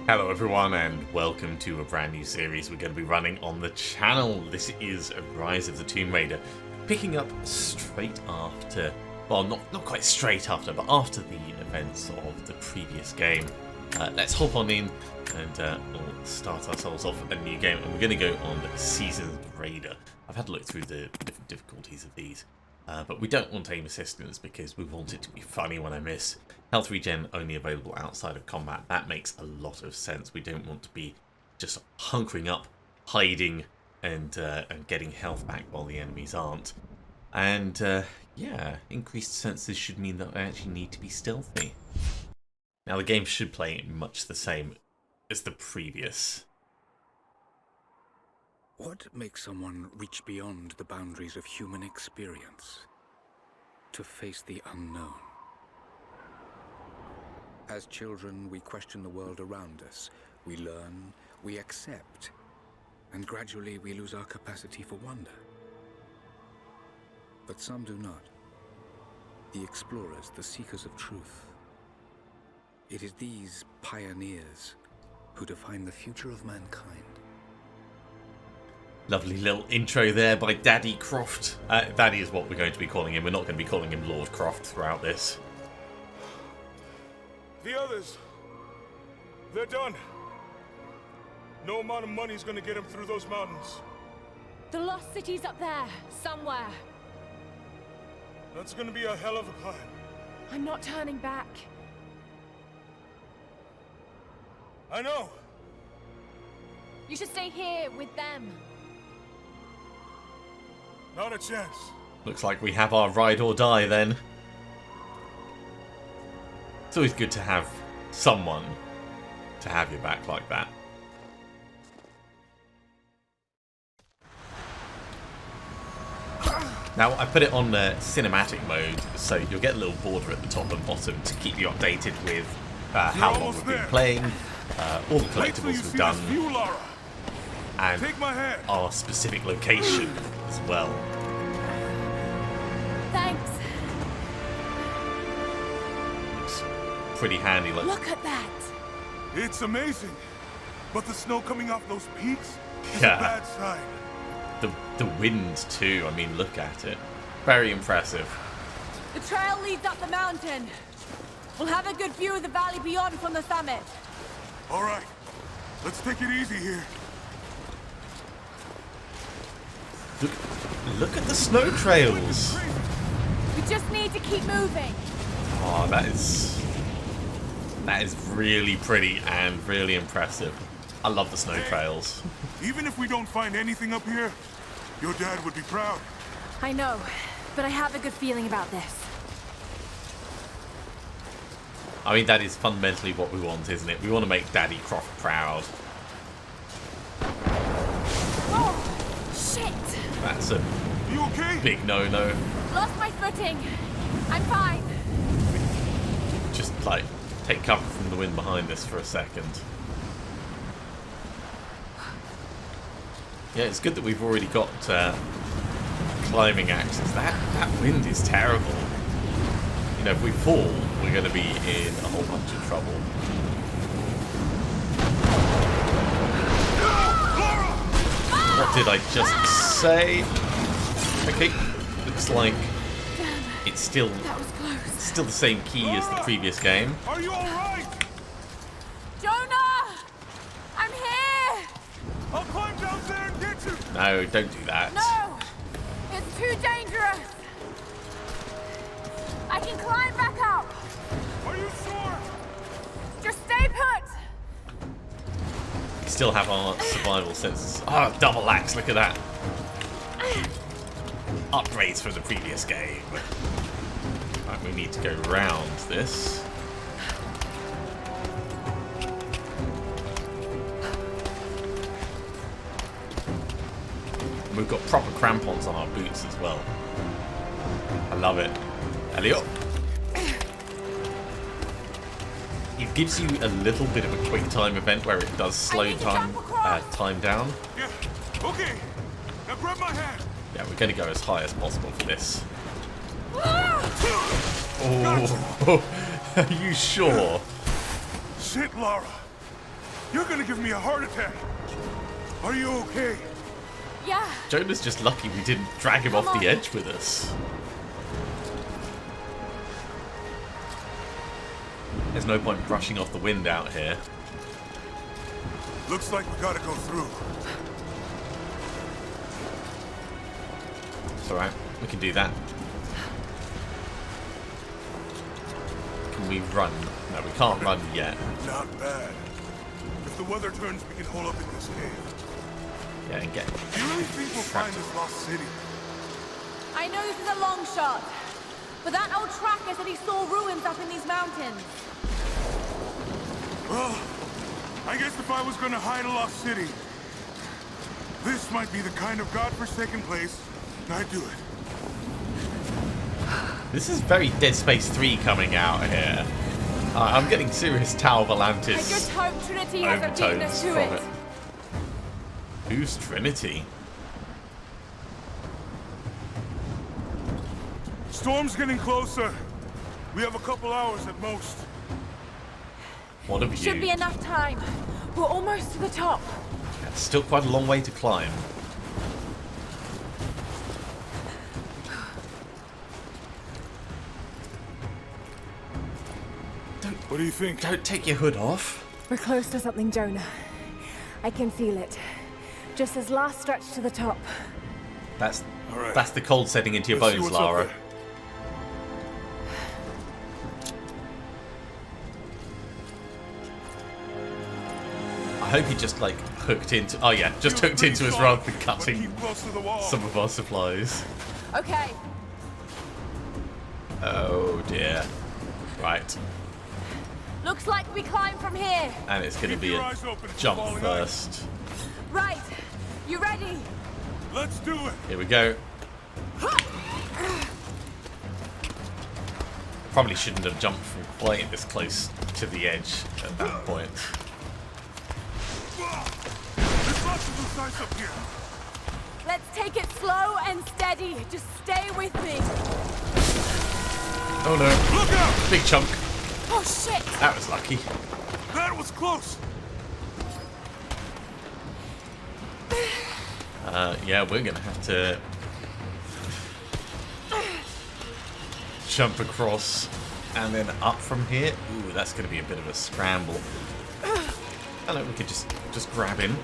Hello everyone and welcome to a brand new series we're going to be running on the channel. This is Rise of the Tomb Raider, picking up straight after, well not quite straight after, but after the events of the previous game. Let's hop on in and we'll start ourselves off a new game, and we're going to go on Seasoned Raider. I've had a look through the different difficulties of these, but we don't want aim assistance because we want it to be funny when I miss. Health regen only available outside of combat. That makes a lot of sense. We don't want to be just hunkering up, hiding, and getting health back while the enemies aren't. And yeah, increased senses should mean that I actually need to be stealthy. Now the game should play much the same as the previous. What makes someone reach beyond the boundaries of human experience to face the unknown? As children, we question the world around us. We learn, we accept, and gradually we lose our capacity for wonder. But some do not. The explorers, the seekers of truth. It is these pioneers who define the future of mankind. Lovely little intro there by Daddy Croft. That is what we're going to be calling him. We're not going to be calling him Lord Croft throughout this. The others, they're done. No amount of money is going to get them through those mountains. The lost city's up there, somewhere. That's going to be a hell of a climb. I'm not turning back. I know. You should stay here with them. Not a chance. Looks like we have our ride or die then. It's always good to have someone to have your back like that. Now I put it on cinematic mode, so you'll get a little border at the top and bottom to keep you updated with how long we've been playing, all the collectibles we've done, and our specific location as well. Thanks. Pretty handy. Look at that. It's amazing, but the snow coming off those peaks is a bad sign. The wind too. I mean, look at it. Very impressive. The trail leads up the mountain. We'll have a good view of the valley beyond from the summit. All right, let's take it easy here. Look at the snow trails. We just need to keep moving. Oh, that is really pretty and really impressive. I love the snow trails. Even if we don't find anything up here, your dad would be proud. I know, but I have a good feeling about this. I mean, that is fundamentally what we want, isn't it? We want to make Daddy Croft proud. Oh, shit! That's a You okay? big no-no. Lost my footing. I'm fine. Just, like, take cover from the wind behind us for a second. Yeah, it's good that we've already got climbing axes. That wind is terrible. You know, if we fall, we're going to be in a whole bunch of trouble. What did I just say? Okay, looks like it's still the same key as the previous game. Are you all right? Jonah! I'm here! I'll climb down there and get you. No, don't do that. No! It's too dangerous! I can climb back up! Are you sure? Just stay put! We still have our survival senses. Oh, double axe, look at that. Upgrades from the previous game. Right, we need to go round this. And we've got proper crampons on our boots as well. I love it. Elliot. It gives you a little bit of a quick time event where it does slow time down. Yeah. Okay. Now grab my hand. Yeah, we're going to go as high as possible for this. Gotcha. Oh, are you sure? Shit, Lara. You're gonna give me a heart attack. Are you okay? Yeah. Jonah's just lucky we didn't drag him Come off on. the edge with us. There's no point brushing off the wind out here. Looks like we gotta go through. It's alright, we can do that. Can we run? No, we can't run yet. Not bad. If the weather turns, we can hole up in this cave. Yeah, and get... Do you really think we'll find this lost city? I know this is a long shot, but that old tracker said he saw ruins up in these mountains. Well, I guess if I was gonna hide a lost city, this might be the kind of godforsaken place I'd do it. This is very Dead Space 3 coming out here. I'm getting serious Tower of I Atlantis just hope Trinity hasn't beaten overtones us to from it. it. Who's Trinity? Storm's getting closer. We have a couple hours at most. What have you? Should be enough time. We're almost to the top. It's still quite a long way to climb. What do you think? Don't take your hood off. We're close to something, Jonah. I can feel it. Just this last stretch to the top. That's All right. that's the cold setting into your Let's see bones, what's up Lara. there. I hope he just like hooked into. Oh yeah, just Feels hooked pretty into us solid, rather than but cutting keep close to the wall. some of our supplies. Okay. Oh dear. Right, Looks like we climb from here. and it's going to Keep be your a eyes open for jump falling first. Right. You ready? Let's do it. Here we go. Probably shouldn't have jumped from quite this close to the edge at that point. There's lots of loose ice up here. Let's take it slow and steady. Just stay with me. Oh no. Look out! Big chunk. Oh shit! That was lucky. That was close. Yeah, we're gonna have to jump across and then up from here. Ooh, that's gonna be a bit of a scramble. Hello, we could just grab him.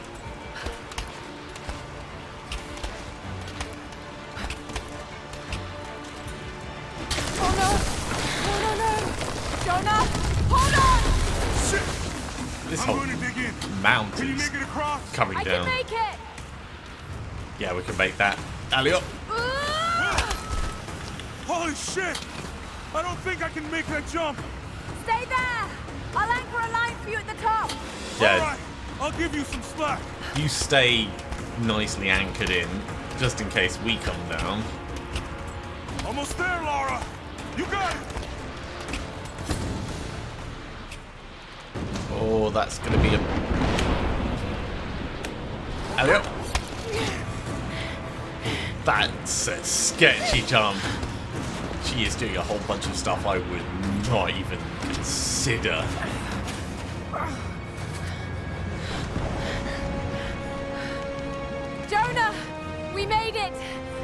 Oh no! No, no, no! Jonah! Hold on! Shit! This I'm whole going to dig in. Can you mountain's make it across? coming I down. can make it! Yeah, we can make that. Alley up. Holy shit! I don't think I can make that jump. Stay there! I'll anchor a line for you at the top. Yeah, All right, I'll give you some slack. you stay nicely anchored in, just in case we come down. Almost there, Lara. You got it. Oh, that's gonna be a. Alley up. That's a sketchy jump. She is doing a whole bunch of stuff I would not even consider. Jonah! We made it!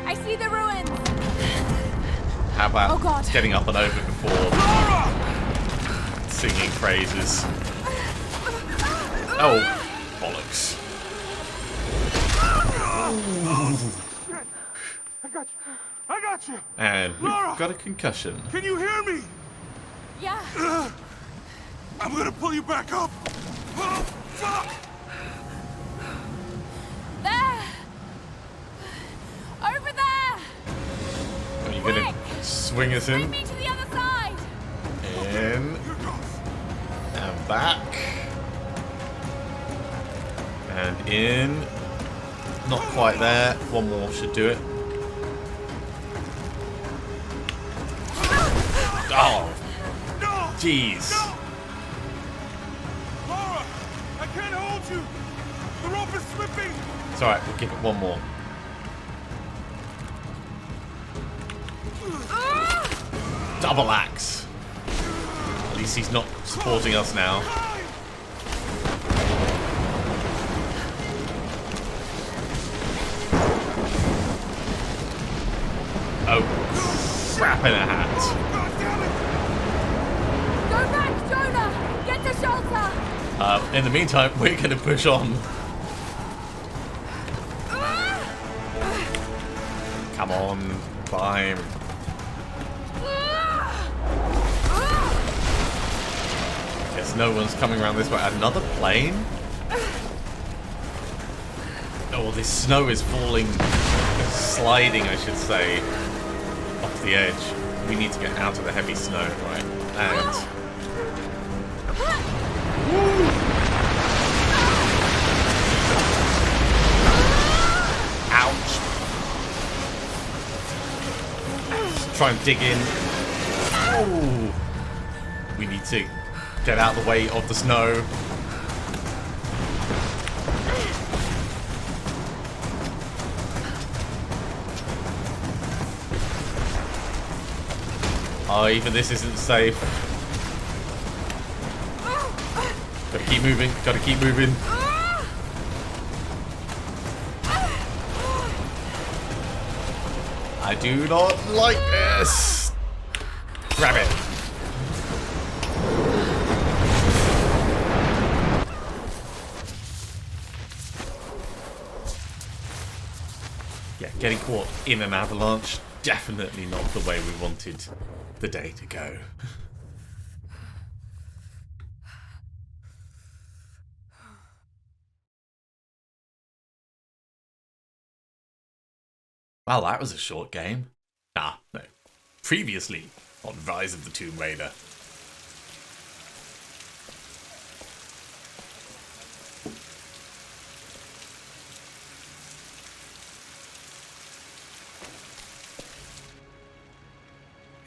I see the ruins! How about Oh, God. getting up and over before Lara! singing praises? Oh, bollocks. I got you. And we've Lara! got a concussion. Can you hear me? Yeah! I'm gonna pull you back up. Oh, fuck! There! Over there! Are you gonna Quick! swing us Bring in? me to the other side! In Here goes. and back. And in. Not quite there. One more should do it. Oh, No! jeez. No! Lara, I can't hold you. The rope is slipping. It's alright, we'll give it one more. Double axe. At least he's not supporting us now. in a hat. God damn it! Go back, Jonah! Get to shelter! In the meantime, we're going to push on. Come on, climb. Guess no one's coming around this way. Another plane? Oh, this snow is falling, sliding, I should say, off the edge. We need to get out of the heavy snow, right? And ouch! Let's try and dig in. Oh, we need to get out of the way of the snow. Oh, even this isn't safe. Gotta keep moving, gotta keep moving. I do not like this. Grab it. Yeah, getting caught in an avalanche, definitely not the way we wanted the day to go. Well, that was a short game. Ah, no. Previously on Rise of the Tomb Raider.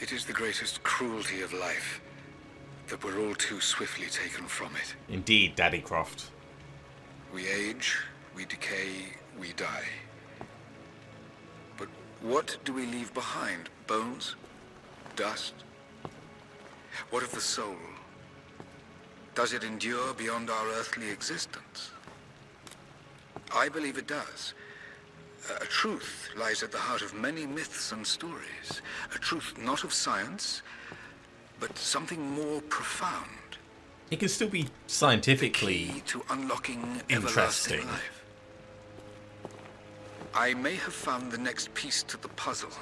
It is the greatest cruelty of life that we're all too swiftly taken from it. Indeed, Daddy Croft. We age, we decay, we die. But what do we leave behind? Bones? Dust? What of the soul? Does it endure beyond our earthly existence? I believe it does. A truth lies at the heart of many myths and stories. A truth not of science, but something more profound. It can still be scientifically The key to unlocking interesting. everlasting life. I may have found the next piece to the puzzle,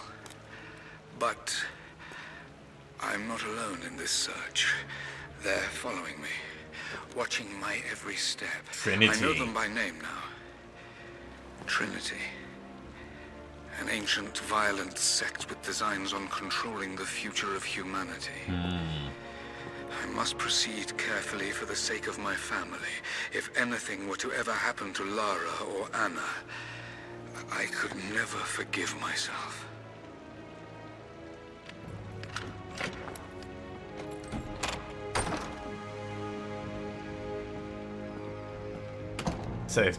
but I'm not alone in this search. They're following me, watching my every step. Trinity. I know them by name now. Trinity. An ancient, violent sect with designs on controlling the future of humanity. I must proceed carefully for the sake of my family. If anything were to ever happen to Lara or Anna, I could never forgive myself. So,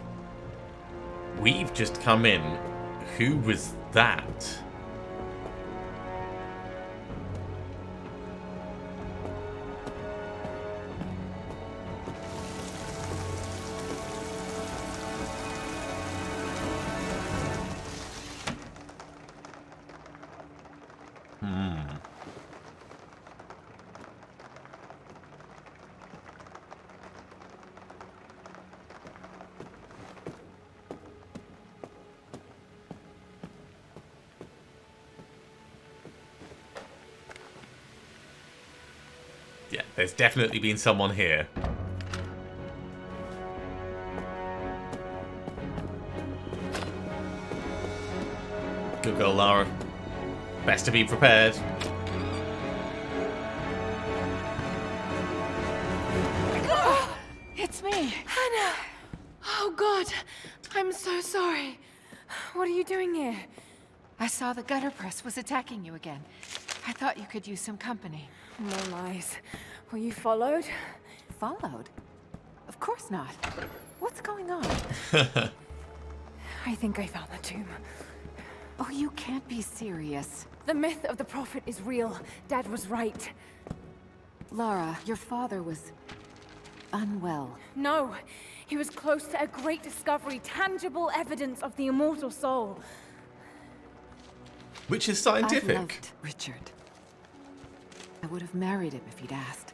we've just come in. Who was that? Yeah, there's definitely been someone here. Good girl, Lara. Best to be prepared. It's me. Hannah! Oh, God. I'm so sorry. What are you doing here? I saw the gutter press was attacking you again. I thought you could use some company. No lies. Were you followed? Followed? Of course not. What's going on? I think I found the tomb. Oh, you can't be serious. The myth of the prophet is real. Dad was right. Lara, your father was unwell. No, he was close to a great discovery, tangible evidence of the immortal soul. Which is I scientific. loved Richard. I would have married him if he'd asked.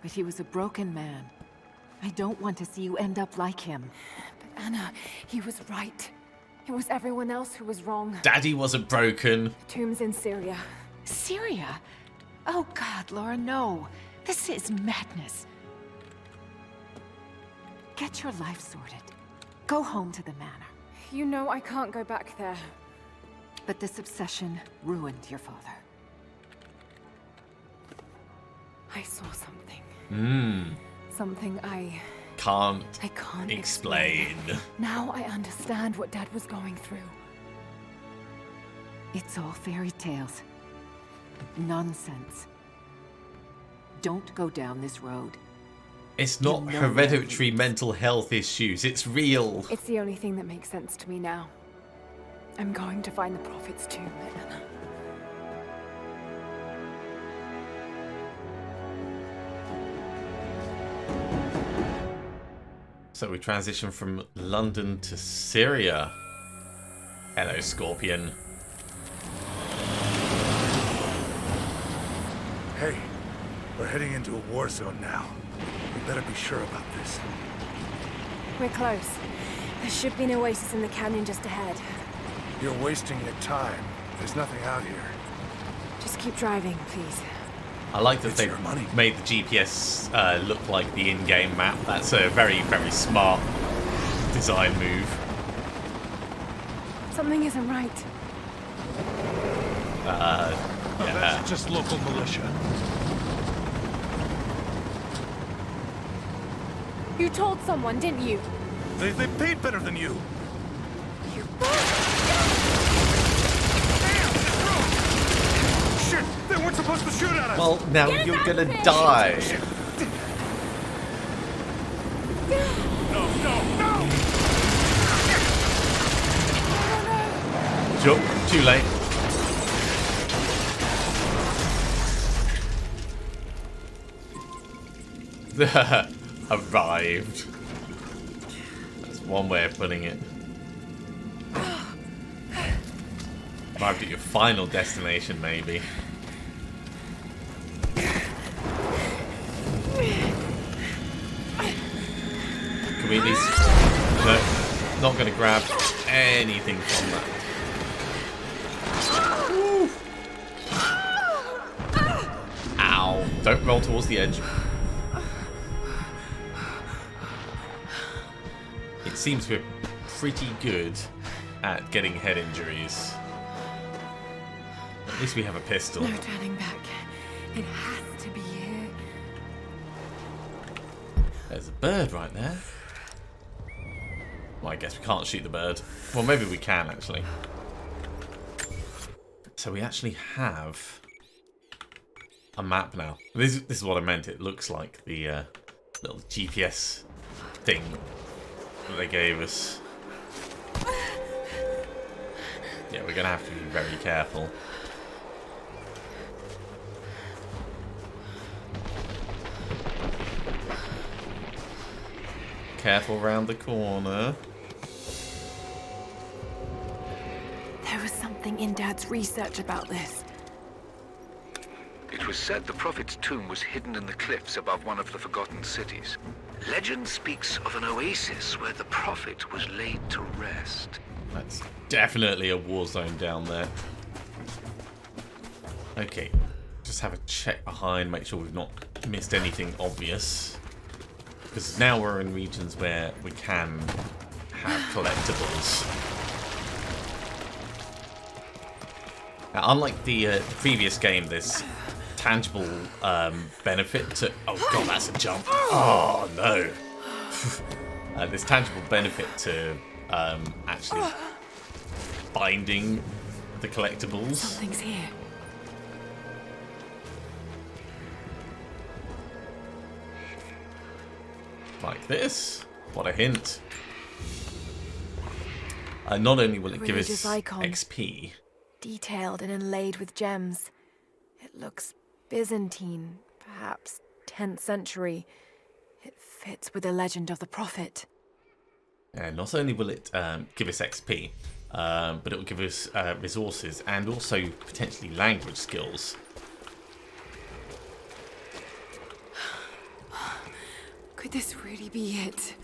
But he was a broken man. I don't want to see you end up like him. But Anna, he was right. It was everyone else who was wrong. Daddy wasn't broken. The tomb's in Syria. Syria? Oh God, Laura, no. This is madness. Get your life sorted. Go home to the manor. You know I can't go back there. But this obsession ruined your father. I saw something. Something I Can't can't explain. Now I understand what Dad was going through. It's all fairy tales. Nonsense. Don't go down this road. It's not You know hereditary that. mental health issues. It's real. It's the only thing that makes sense to me now. I'm going to find the Prophet's tomb, Anna. So we transition from London to Syria. Hello, Scorpion. Hey, we're heading into a war zone now. We better be sure about this. We're close. There should be an oasis in the canyon just ahead. You're wasting your time. There's nothing out here. Just keep driving, please. I like that It's they your money. made the GPS look like the in-game map. That's a very, very smart design move. Something isn't right. Yeah. That's just local militia. You told someone, didn't you? They paid better than you. You Shit! They weren't supposed to shoot at us! Well, now Get you're back gonna there! die. No! Jump. Too late. Arrived. That's one way of putting it. Arrived at your final destination, maybe. Can we at least... No, not going to grab anything from that. Ow. Don't roll towards the edge. It seems we're pretty good at getting head injuries. At least we have a pistol. No turning back. It has to be here. There's a bird right there. Well, I guess we can't shoot the bird. Well, maybe we can, actually. So we actually have a map now. This is what I meant. It looks like the little GPS thing that they gave us. Yeah, we're going to have to be very careful. Careful round the corner. There was something in Dad's research about this. It was said the Prophet's tomb was hidden in the cliffs above one of the forgotten cities. Legend speaks of an oasis where the Prophet was laid to rest. That's definitely a war zone down there. Okay, just have a check behind, make sure we've not missed anything obvious. Because now we're in regions where we can have collectibles. Now, unlike the previous game, there's tangible benefit to... Oh god, that's a jump. Oh no. There's tangible benefit to actually finding the collectibles. Something's here. Like this. What a hint. Not only will it give us Religious icon. XP, Detailed and inlaid with gems. It looks Byzantine, perhaps 10th century. It fits with the legend of the Prophet. and not only will it give us XP, but it will give us resources and also potentially language skills. Could this really be it?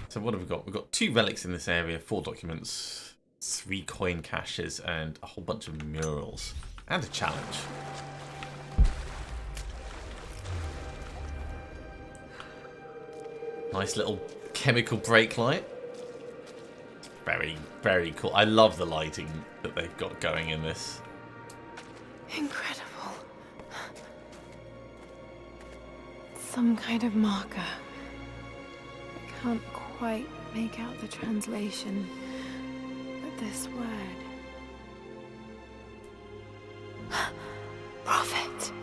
So what have we got? We've got 2 relics in this area, 4 documents, 3 coin caches, and a whole bunch of murals. And a challenge. Nice little chemical brake light. Very, very cool. I love the lighting that they've got going in this. Incredible. Some kind of marker. I can't quite make out the translation, but this word. Prophet.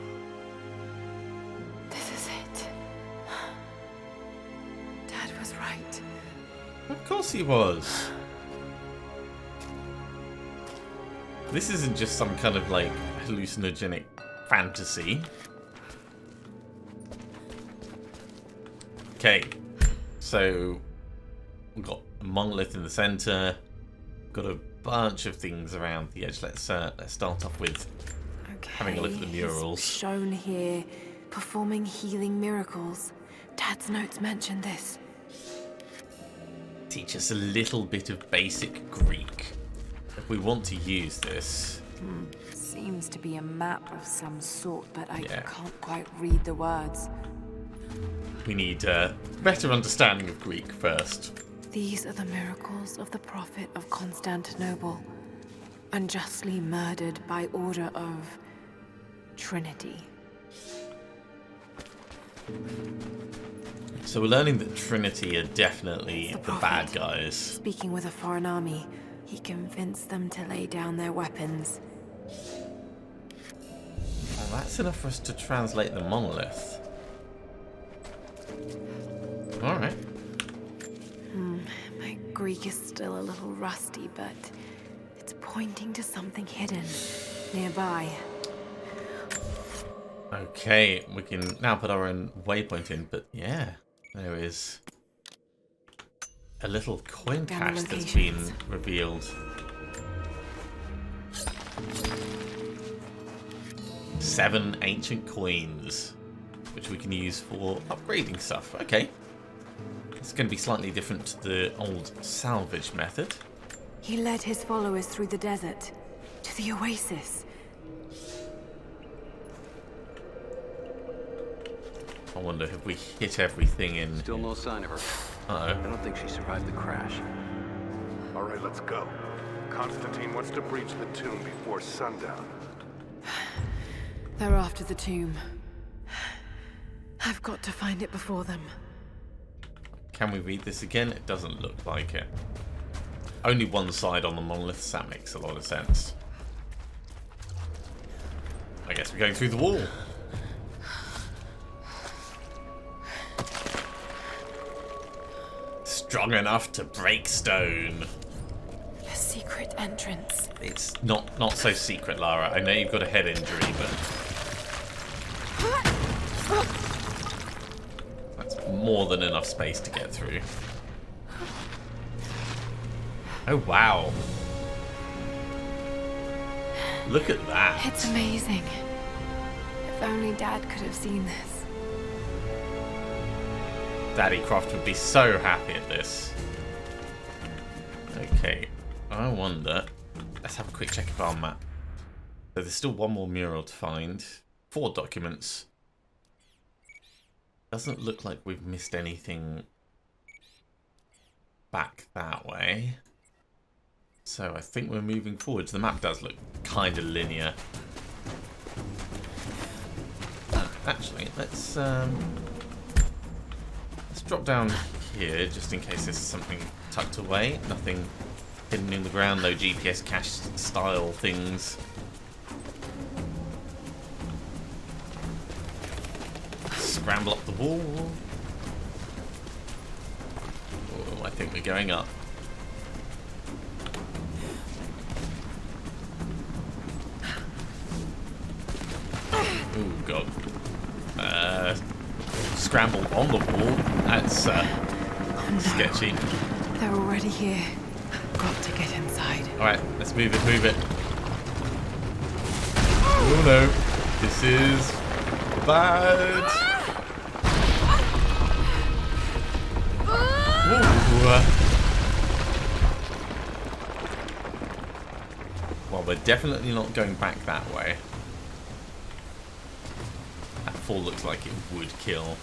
This is it. Dad was right. Of course he was. This isn't just some kind of like hallucinogenic fantasy. Okay, so we've got a monolith in the center. Got a bunch of things around the edge. Let's start off with having a look at the murals. He's shown here, performing healing miracles. Dad's notes mention this. Teach us a little bit of basic Greek. If we want to use this. Seems to be a map of some sort, but I Yeah. can't quite read the words. We need a better understanding of Greek first. These are the miracles of the Prophet of Constantinople, unjustly murdered by order of Trinity. So we're learning that Trinity are definitely The the bad Prophet. guys. Speaking with a foreign army, he convinced them to lay down their weapons. Well, that's enough for us to translate the monolith. Alright. My Greek is still a little rusty, but it's pointing to something hidden nearby. Okay, we can now put our own waypoint in, but yeah, there is a little coin Down cache the that's been locations. revealed. 7 ancient coins, which we can use for upgrading stuff. Okay. It's going to be slightly different to the old salvage method. He led his followers through the desert to the oasis. I wonder if we hit everything in. Still no sign of her. I Uh-oh. don't think she survived the crash. All right, let's go. Constantine wants to breach the tomb before sundown. They're after the tomb. I've got to find it before them. Can we read this again? It doesn't look like it. Only one side on the monolith, that makes a lot of sense. I guess we're going through the wall. Strong enough to break stone. A secret entrance. It's not so secret, Lara. I know you've got a head injury, but that's more than enough space to get through. Oh, wow. Look at that. It's amazing. If only Dad could have seen this. Daddy Croft would be so happy at this. Okay, I wonder. Let's have a quick check of our map. So there's still one more mural to find. 4 documents. Doesn't look like we've missed anything back that way. So I think we're moving forwards. The map does look kind of linear. Actually, let's drop down here just in case there's something tucked away. Nothing hidden in the ground, no GPS cache style things. Scramble up the wall. Oh, I think we're going up. Oh god. Scramble on the wall. That's sketchy. They're already here. Got to get inside. Alright, let's move it, move it. Oh no, this is bad. Ooh. Well, we're definitely not going back that way. That fall looks like it would kill.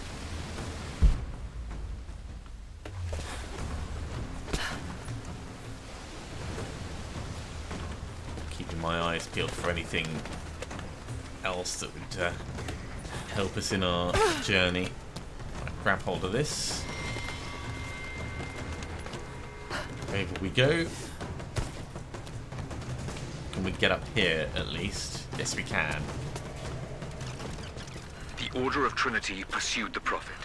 Keeping my eyes peeled for anything else that would help us in our journey. Right, grab hold of this. Over we go. Can we get up here at least? Yes, we can. The Order of Trinity pursued the Prophet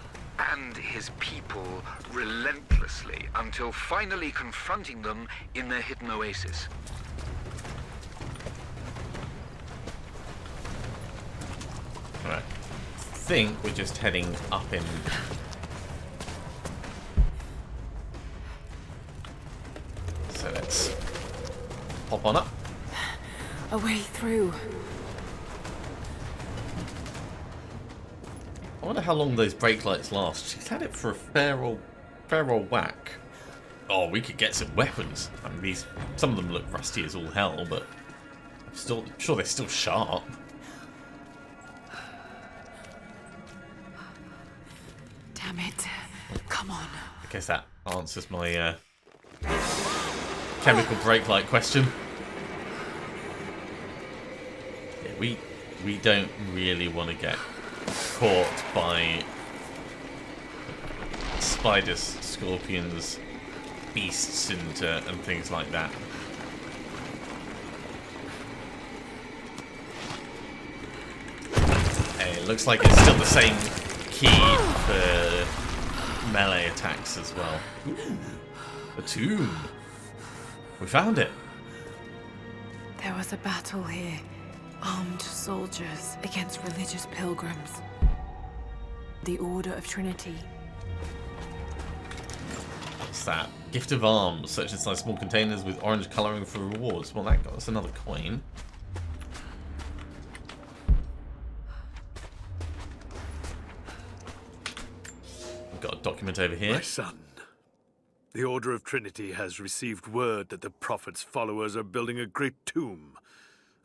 and his people relentlessly until finally confronting them in their hidden oasis. Alright. I think we're just heading up in... So let's pop on up. A way through. I wonder how long those brake lights last. She's had it for a fair old whack. Oh, we could get some weapons. I mean, some of them look rusty as all hell, but I'm sure they're still sharp. Damn it. Come on. I guess that answers my chemical brake light question. Yeah, we don't really want to get caught by spiders, scorpions, beasts, and things like that. Hey, it looks like it's still the same key for melee attacks as well. Ooh, a tomb. We found it. There was a battle here. Armed soldiers against religious pilgrims. The Order of Trinity. What's that? Gift of arms. Search inside small containers with orange colouring for rewards. Well, that got us another coin. We've got a document over here. My son, the Order of Trinity has received word that the Prophet's followers are building a great tomb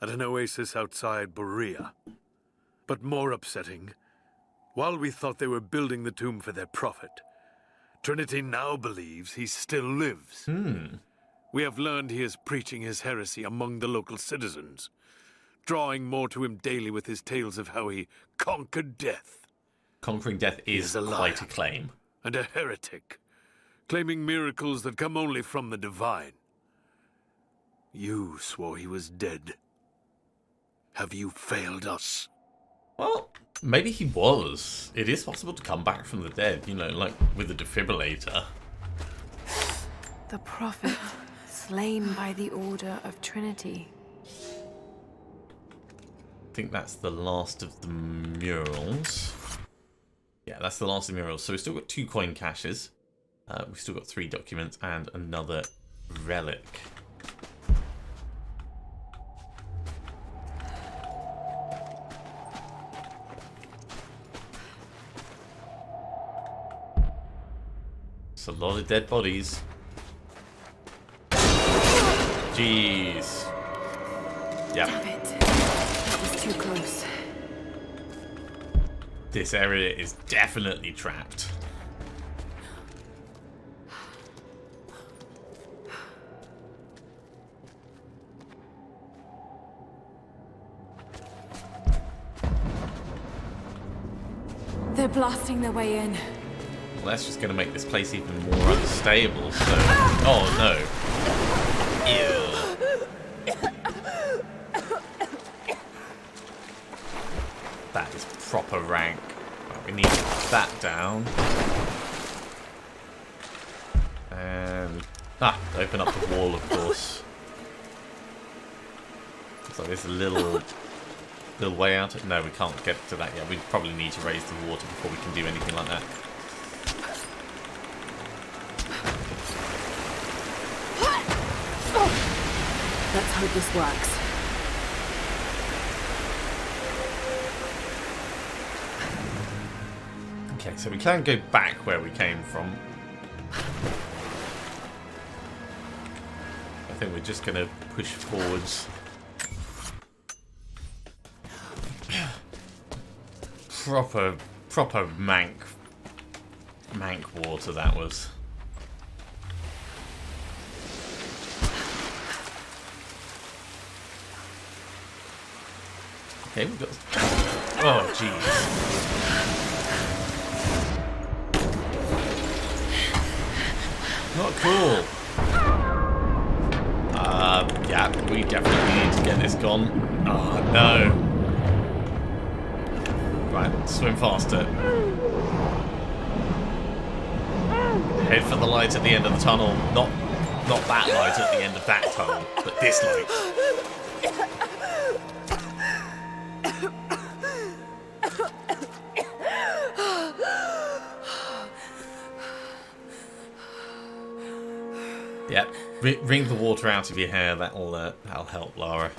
at an oasis outside Berea. But more upsetting, while we thought they were building the tomb for their Prophet, Trinity now believes he still lives. We have learned he is preaching his heresy among the local citizens, drawing more to him daily with his tales of how he conquered death. Conquering death is quite a claim. And a heretic, claiming miracles that come only from the divine. You swore he was dead. Have you failed us? Well, maybe he was. It is possible to come back from the dead, you know, like with a defibrillator. The Prophet, slain by the Order of Trinity. I think that's the last of the murals. Yeah, that's the last of the murals. So we've still got 2 coin caches. We've still got 3 documents and another relic. It's a lot of dead bodies. Jeez. Yep. Damn it. That was too close. This area is definitely trapped. They're blasting their way in. Well, that's just going to make this place even more unstable, so... Oh, no. Ew. That is proper rank. Right, we need that down. And... open up the wall, of course. Looks like there's a little way out. No, we can't get to that yet. We probably need to raise the water before we can do anything like that. Let's hope this works. So we can go back where we came from. I think we're just going to push forwards. Proper mank water that was. Okay, we've got... Oh, jeez. Not cool. Yeah, we definitely need to get this gone. Oh, no. Right, swim faster. Head for the light at the end of the tunnel. Not that light at the end of that tunnel, but this light. Yep, wring the water out of your hair. That'll help, Lara.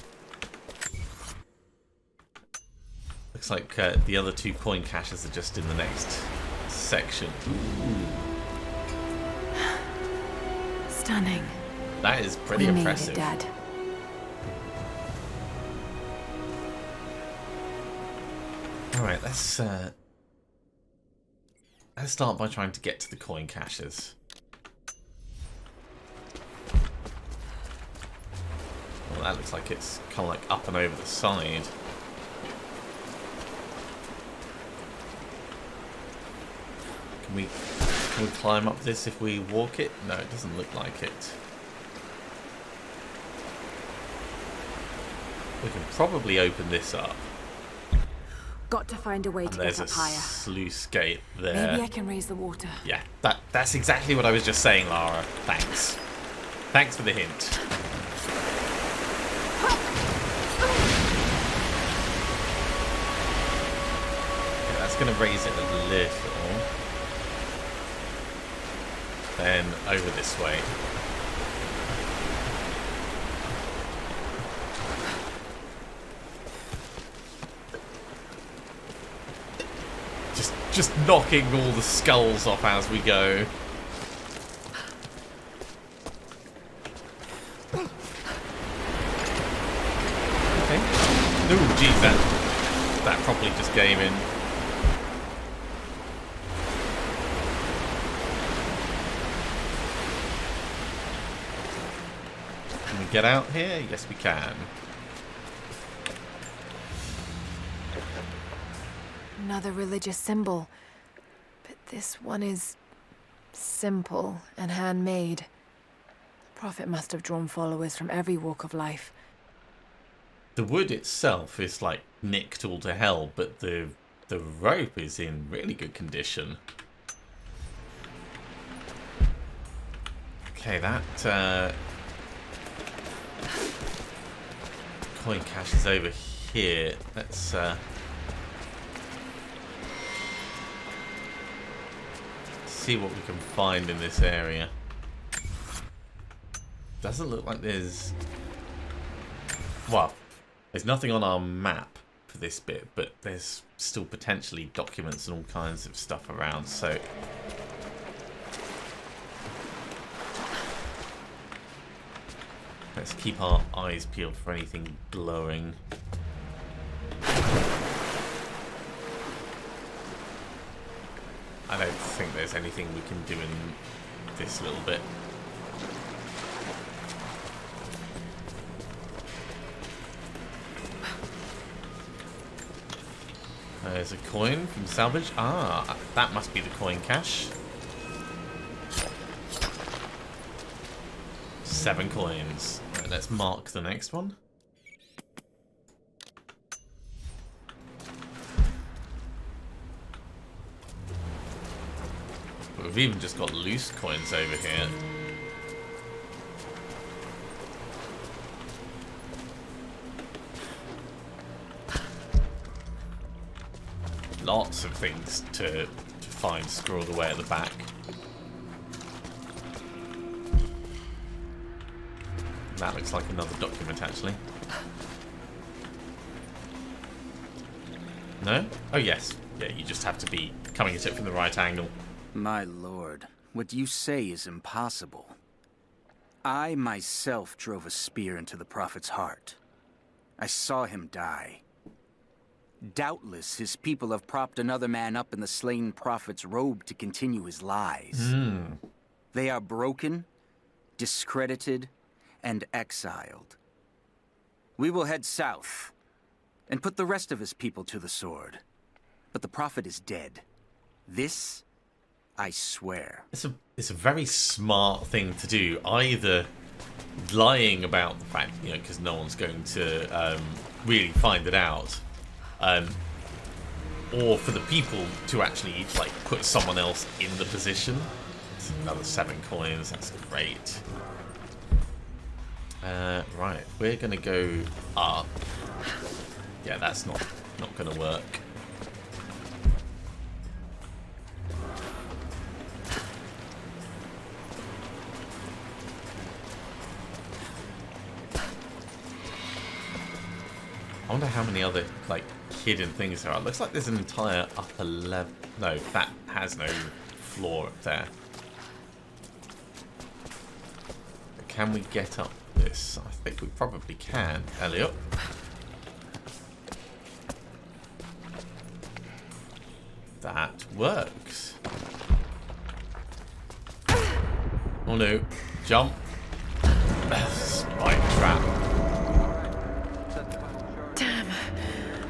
Looks like the other 2 coin caches are just in the next section. Ooh. Stunning. That is pretty impressive. We made it, Dad. All right, let's start by trying to get to the coin caches. Well, that looks like it's kind of like up and over the side. Can we climb up this if we walk it? No, it doesn't look like it. We can probably open this up. Got to find a way to get up higher. There's a sluice gate there. Maybe I can raise the water. Yeah, that's exactly what I was just saying, Lara. Thanks. Thanks for the hint. Okay, that's going to raise it a little. Then over this way. Just knocking all the skulls off as we go. Okay. Ooh, geez, that probably just came in. Can we get out here? Yes, we can. Another religious symbol, but this one is simple and handmade. The Prophet must have drawn followers from every walk of life. The wood itself is like nicked all to hell, but the rope is in really good condition. Okay, that coin cache is over here. Let's see what we can find in this area. Doesn't look like there's... Well, there's nothing on our map for this bit, but there's still potentially documents and all kinds of stuff around, so... Let's keep our eyes peeled for anything glowing. I don't think there's anything we can do in this little bit. There's a coin from salvage. Ah, that must be the coin cache. 7 coins. Right, let's mark the next one. We've even just got loose coins over here. Lots of things to find scrawled away at the back. That looks like another document, actually. No? Oh, yes. Yeah, you just have to be coming at it from the right angle. My lord, what you say is impossible. I myself drove a spear into the Prophet's heart. I saw him die. Doubtless his people have propped another man up in the slain Prophet's robe to continue his lies. They are broken, discredited, and exiled. We will head south and put the rest of his people to the sword. But the Prophet is dead. This, I swear. It's a very smart thing to do. Either lying about the fact, you know, because no one's going to really find it out, or for the people to actually like put someone else in the position. It's another 7 coins. That's great. Right, we're gonna go up. Yeah, that's not gonna work. I wonder how many other like hidden things there are. Looks like there's an entire upper level. No, that has no floor up there. But can we get up this? I think we probably can. Elliot. That works. Oh no. Jump. Spike trap. Damn,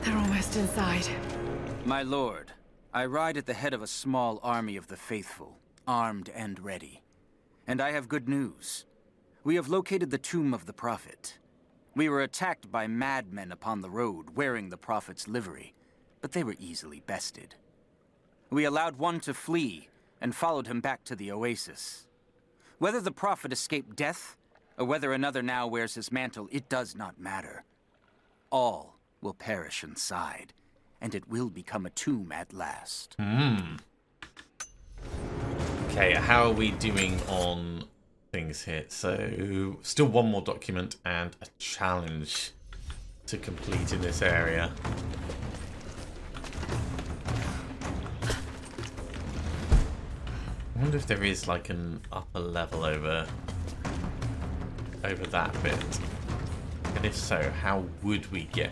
they're almost inside. My lord, I ride at the head of a small army of the faithful, armed and ready. And I have good news. We have located the tomb of the Prophet. We were attacked by madmen upon the road wearing the Prophet's livery, but they were easily bested. We allowed one to flee and followed him back to the oasis. Whether the Prophet escaped death, or whether another now wears his mantle, it does not matter. All will perish inside, and it will become a tomb at last. Okay, how are we doing on things here? So, still one more document and a challenge to complete in this area. I wonder if there is like an upper level over that bit. And if so, how would we get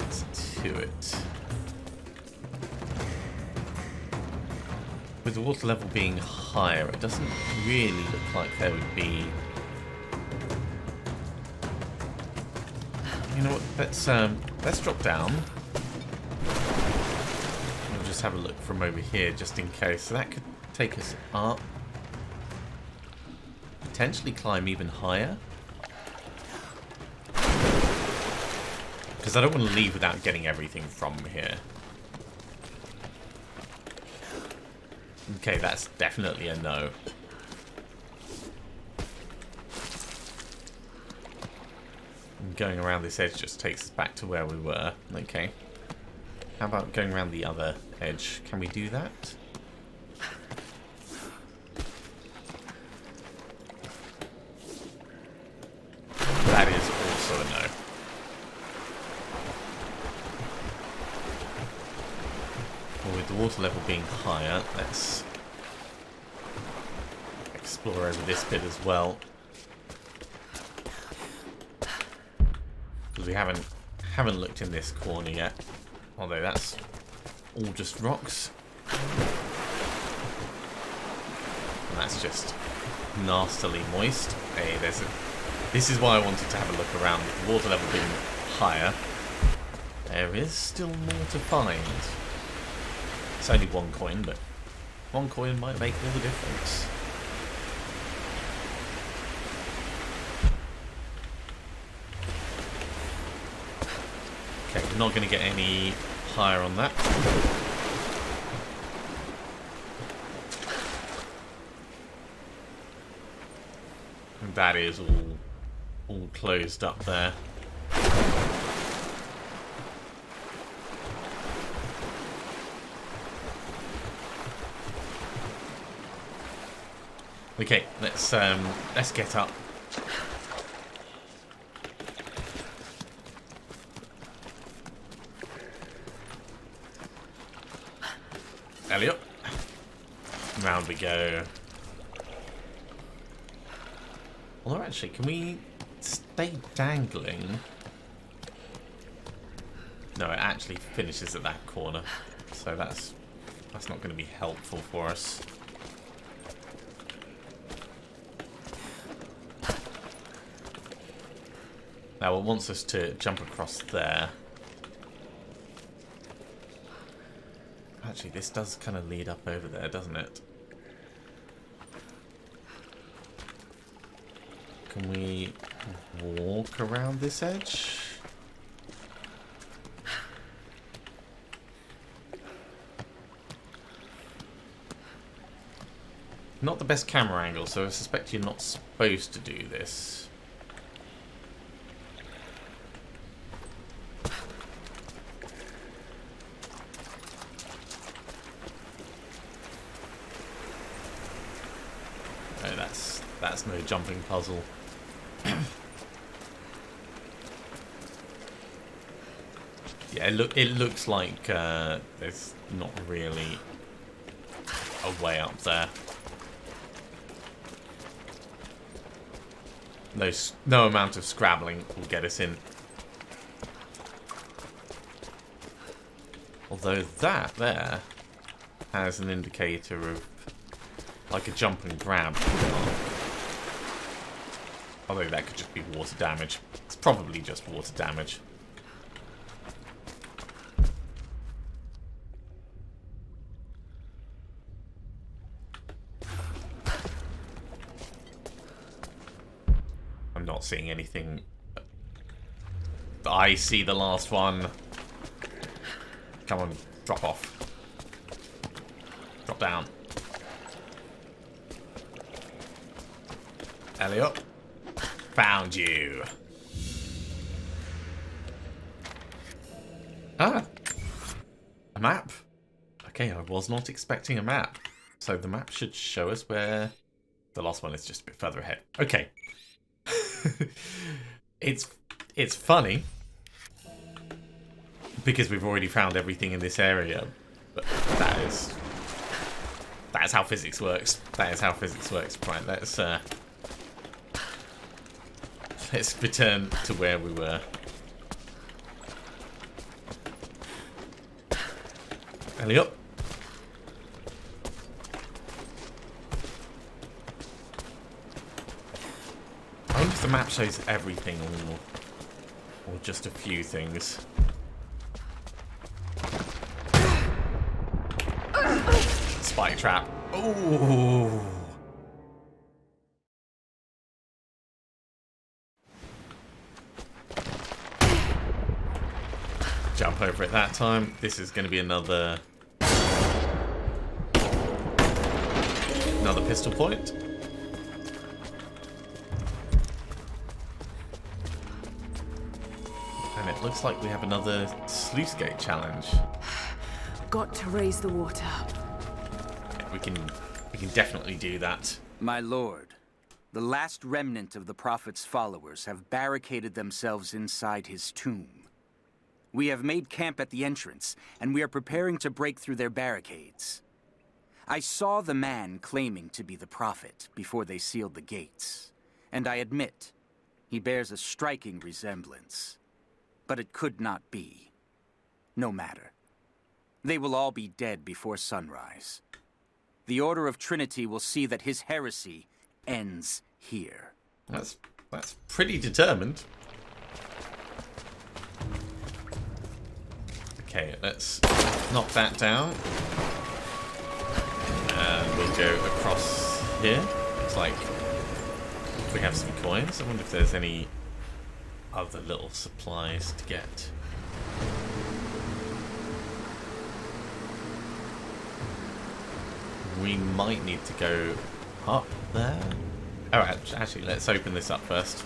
to it? With the water level being higher, it doesn't really look like there would be... You know what, let's drop down. We'll just have a look from over here, just in case. So that could take us up. Potentially climb even higher. Because I don't want to leave without getting everything from here. Okay, that's definitely a no. And going around this edge just takes us back to where we were. Okay. How about going around the other edge? Can we do that? That is also a no. Well, with the water level being higher, let's explore over this bit as well. Because we haven't looked in this corner yet. Although that's all just rocks. And that's just nastily moist. Hey, this is why I wanted to have a look around. With the water level being higher, there is still more to find. It's only 1 coin, but 1 coin might make all the difference. Okay, we're not going to get any higher on that. And that is all closed up there. Okay, let's get up. Elliot. Round we go. Although actually, can we stay dangling? No, it actually finishes at that corner. So that's not going to be helpful for us. Now it wants us to jump across there. Actually, this does kind of lead up over there, doesn't it? Can we walk around this edge? Not the best camera angle, so I suspect you're not supposed to do this. That's no jumping puzzle. Yeah, it looks like there's not really a way up there. No amount of scrabbling will get us in. Although that there has an indicator of like a jump and grab. Although that could just be water damage. It's probably just water damage. I'm not seeing anything. I see the last one. Come on, drop off. Drop down. Elliot. Found you. Ah. A map. Okay, I was not expecting a map. So the map should show us where the last one is, just a bit further ahead. Okay. It's funny because we've already found everything in this area, but that's how physics works. That is how physics works. Right, let's return to where we were. Elliot. I wonder if the map shows everything or just a few things. Spike trap. Ooh. Jump over it that time. This is going to be another pistol point. And it looks like we have another sluice gate challenge. Got to raise the water. We can definitely do that. My lord, the last remnant of the Prophet's followers have barricaded themselves inside his tomb. We have made camp at the entrance, and we are preparing to break through their barricades. I saw the man claiming to be the Prophet before they sealed the gates, and I admit, he bears a striking resemblance. But it could not be. No matter. They will all be dead before sunrise. The Order of Trinity will see that his heresy ends here. That's pretty determined. Okay, let's knock that down. And we'll go across here. Looks like we have some coins. I wonder if there's any other little supplies to get. We might need to go up there. Alright, actually, let's open this up first.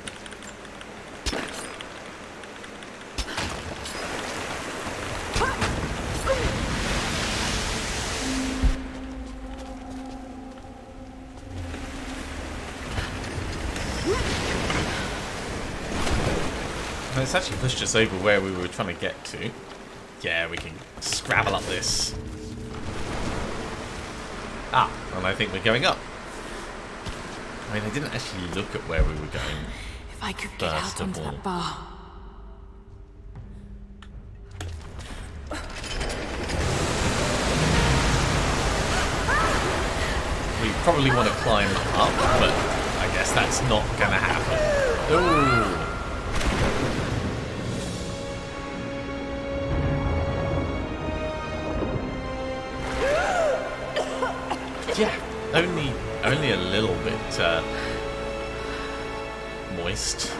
It's actually pushed us over where we were trying to get to. Yeah, we can scrabble up this. Ah, and I think we're going up. I mean, I didn't actually look at where we were going. If I could get out onto that bar. We probably want to climb up, but I guess that's not going to happen. Ooh. Yeah, only a little bit moist.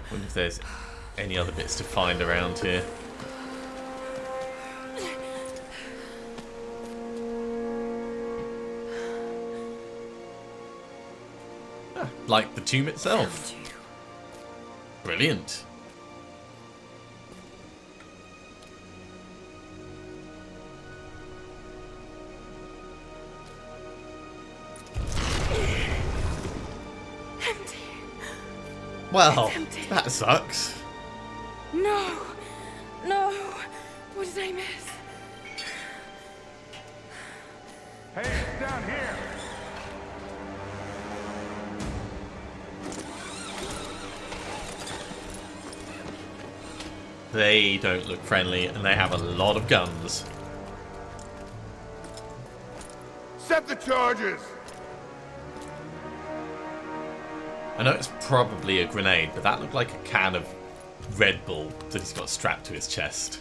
Wonder if there's any other bits to find around here. Ah, like the tomb itself. Brilliant. Well, that sucks. No! No! What did I miss? Hey, it's down here. They don't look friendly, and they have a lot of guns. Set the charges! I know it's probably a grenade, but that looked like a can of Red Bull that he's got strapped to his chest.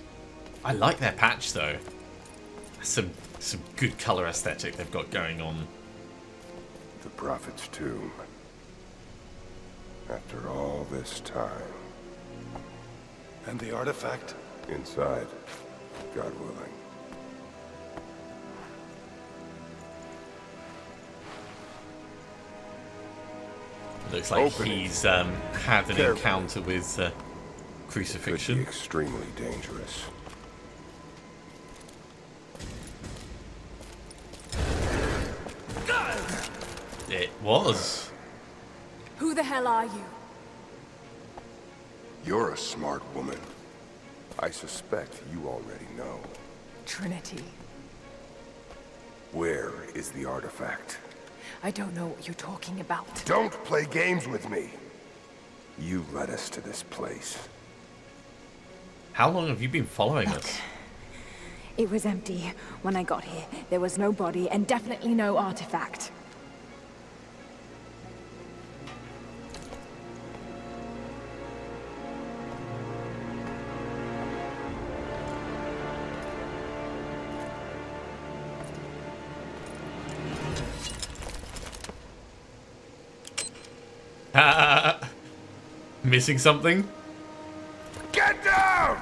I like their patch, though. Some good colour aesthetic they've got going on. The Prophet's tomb. After all this time. And the artifact? Inside, God willing. Looks like Open it. he's had an Careful. encounter with Could crucifixion. be extremely dangerous. It was. Who the hell are you? You're a smart woman. I suspect you already know. Trinity. Where is the artifact? I don't know what you're talking about. Don't play games with me. You led us to this place. How long have you been following us? It was empty when I got here. There was no body and definitely no artifact. Missing something? Get down!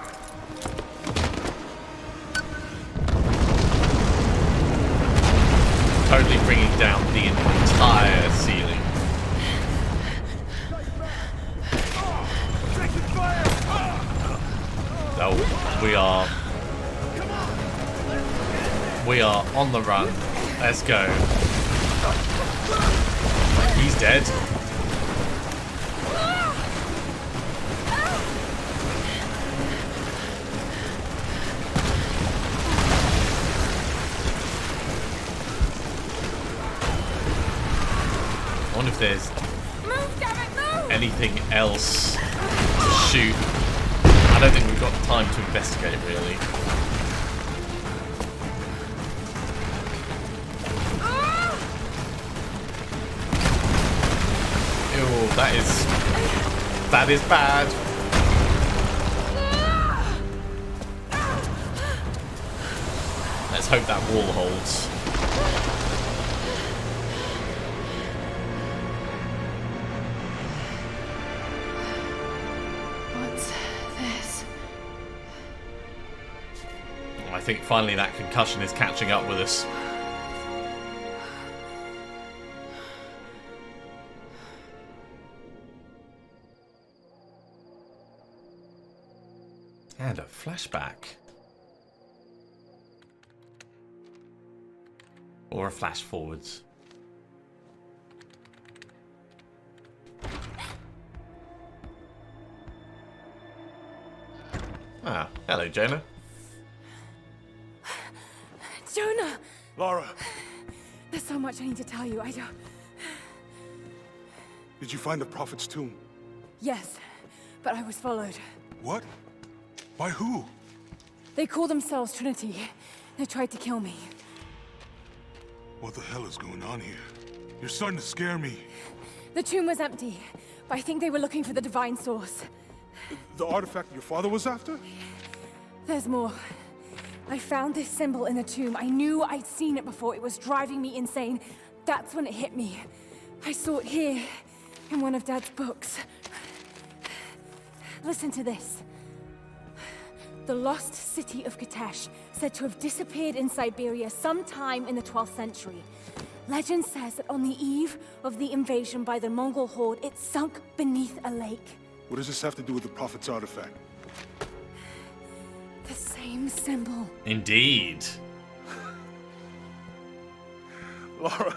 Totally bringing down the entire ceiling. Oh, we are on the run. Let's go. He's dead. I wonder if there's anything else to shoot. I don't think we've got time to investigate, really. Ew, that is bad. Let's hope that wall holds. I think finally that concussion is catching up with us. And a flashback. Or a flash forwards. Ah, hello, Jonah. Lara, There's so much I need to tell you. I don't... did you find the Prophet's tomb? Yes, but I was followed. What? By who? They call themselves Trinity. They tried to kill me. What the hell is going on here? You're starting to scare me. The tomb was empty, but I think they were looking for the divine source. The artifact your father was after? There's more. I found this symbol in the tomb. I knew I'd seen it before. It was driving me insane. That's when it hit me. I saw it here, in one of Dad's books. Listen to this. The lost city of Katesh, said to have disappeared in Siberia sometime in the 12th century. Legend says that on the eve of the invasion by the Mongol horde, it sunk beneath a lake. What does this have to do with the Prophet's artifact? The same symbol. Indeed. Lara...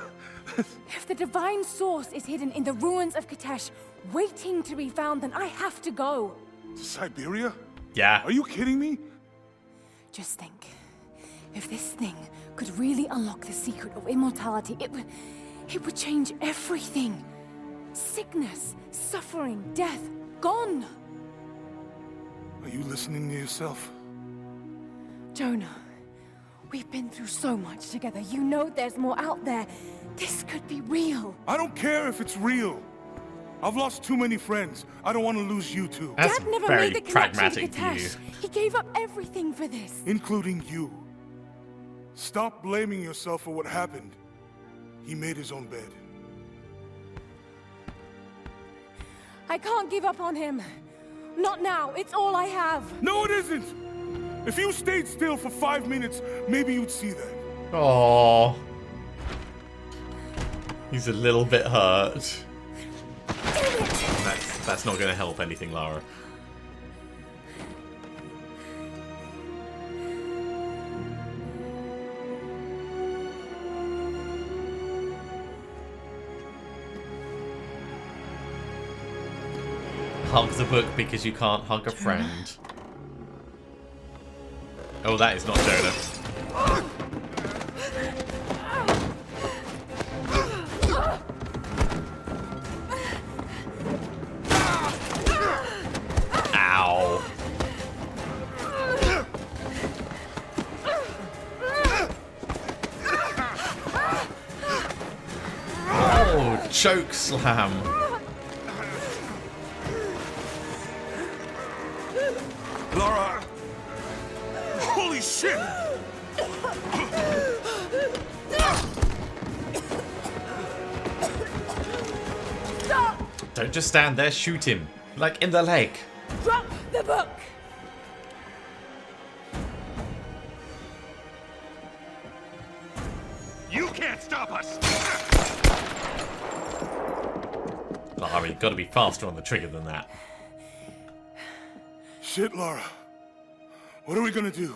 If the divine source is hidden in the ruins of Katesh, waiting to be found, then I have to go. To Siberia? Yeah. Are you kidding me? Just think. If this thing could really unlock the secret of immortality, it would change everything. Sickness, suffering, death, gone. Are you listening to yourself? Jonah, we've been through so much together. You know there's more out there. This could be real. I don't care if it's real. I've lost too many friends. I don't want to lose you too. That's Dad never very made the connection to pragmatic Katesh. view. He gave up everything for this. Including you. Stop blaming yourself for what happened. He made his own bed. I can't give up on him. Not now. It's all I have. No, it isn't! If you stayed still for 5 minutes, maybe you'd see that. Oh, he's a little bit hurt. That's not going to help anything, Lara. Hug the book because you can't hug a friend. Oh, that is not Jonah. Ow. Oh, choke slam. Lara! Holy shit! Stop! Don't just stand there, shoot him. Like in the leg. Drop the book! You can't stop us! Lara, you've got to be faster on the trigger than that. Shit, Lara. What are we gonna do?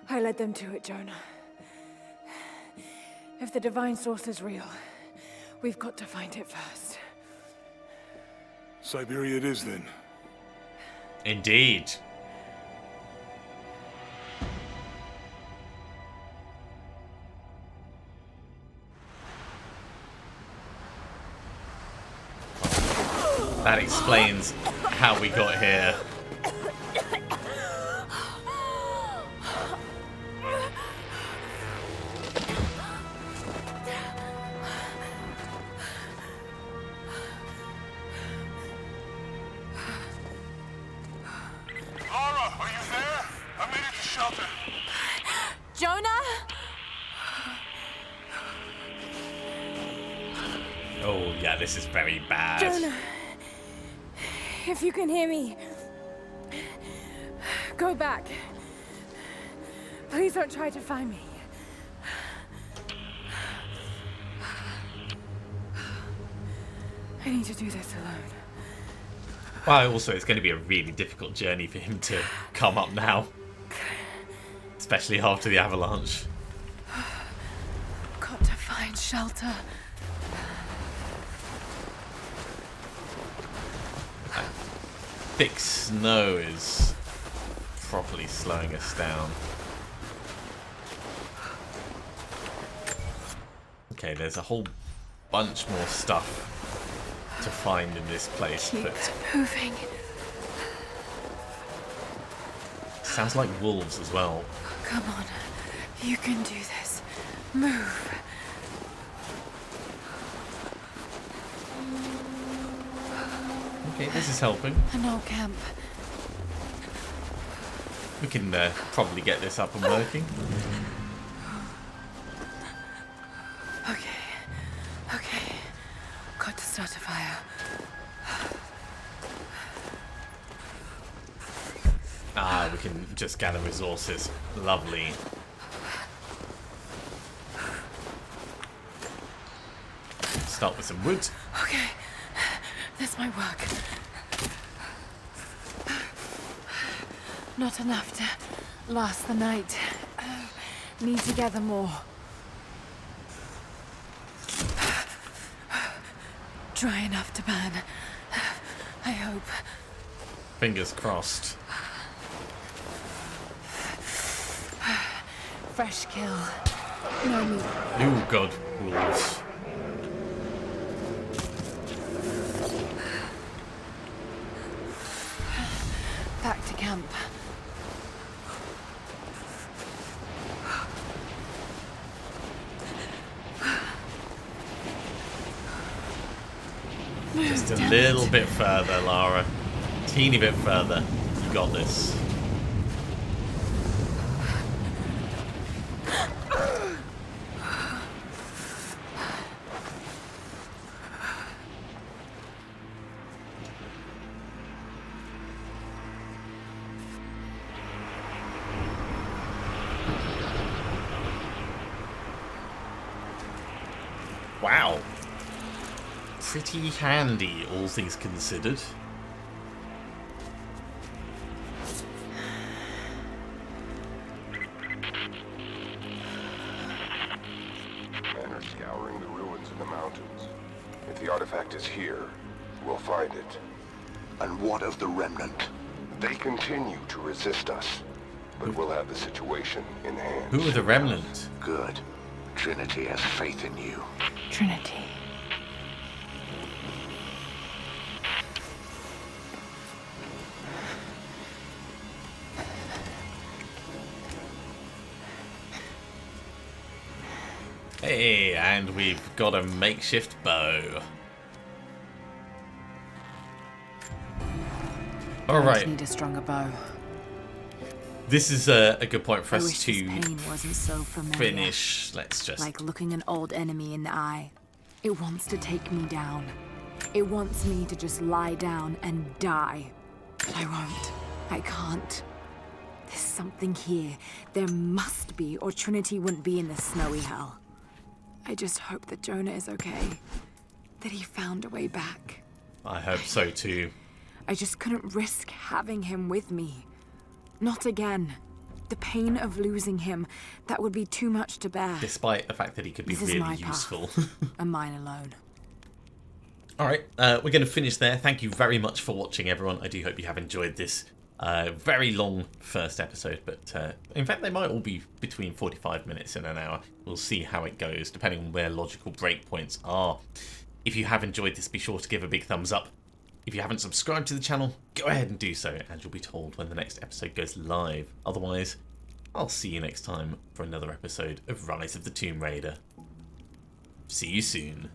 I led them to it, Jonah. If the divine source is real, we've got to find it first. Siberia it is, then. Indeed. That explains how we got here. Lara, are you there? I made it to shelter. Jonah? Oh, yeah, this is very bad. Jonah, if you can hear me, go back. Please don't try to find me. I need to do this alone. Well, also, it's going to be a really difficult journey for him to come up now. Especially after the avalanche. Got to find shelter. Thick snow is properly slowing us down. Okay, there's a whole bunch more stuff to find in this place. Keep but moving. sounds like wolves as well. Come on. You can do this. Move. Okay, this is helping. An old camp. We can probably get this up and working. Okay. Got to start a fire. Ah, we can just gather resources. Lovely. Start with some wood. Okay. This might work. Not enough to last the night. Need to gather more. Dry enough to burn. I hope. Fingers crossed. Fresh kill. No meat. Oh god, wolves. Back to camp. Just a little bit further, Lara. Teeny bit further. You got this. Wow. Pretty handy, all things considered. Men are scouring the ruins in the mountains. If the artifact is here, we'll find it. And what of the remnant? They continue to resist us, but we'll have the situation in hand. Who are the remnant? Good. Trinity has faith in you. Trinity. Hey, and we've got a makeshift bow. Alright. Need a stronger bow. This is a good point for I us wish to this pain wasn't so familiar. finish. Let's just... Like looking an old enemy in the eye. It wants to take me down. It wants me to just lie down and die. But I won't. I can't. There's something here. There must be, or Trinity wouldn't be in this snowy hell. I just hope that Jonah is okay. That he found a way back. I hope so too. I just couldn't risk having him with me. Not again. The pain of losing him, that would be too much to bear. Despite the fact that he could be This is really my path. useful. And mine alone. Alright, we're going to finish there. Thank you very much for watching, everyone. I do hope you have enjoyed this very long first episode. But in fact, they might all be between 45 minutes and an hour. We'll see how it goes, depending on where logical breakpoints are. If you have enjoyed this, be sure to give a big thumbs up. If you haven't subscribed to the channel, go ahead and do so, and you'll be told when the next episode goes live. Otherwise, I'll see you next time for another episode of Rise of the Tomb Raider. See you soon.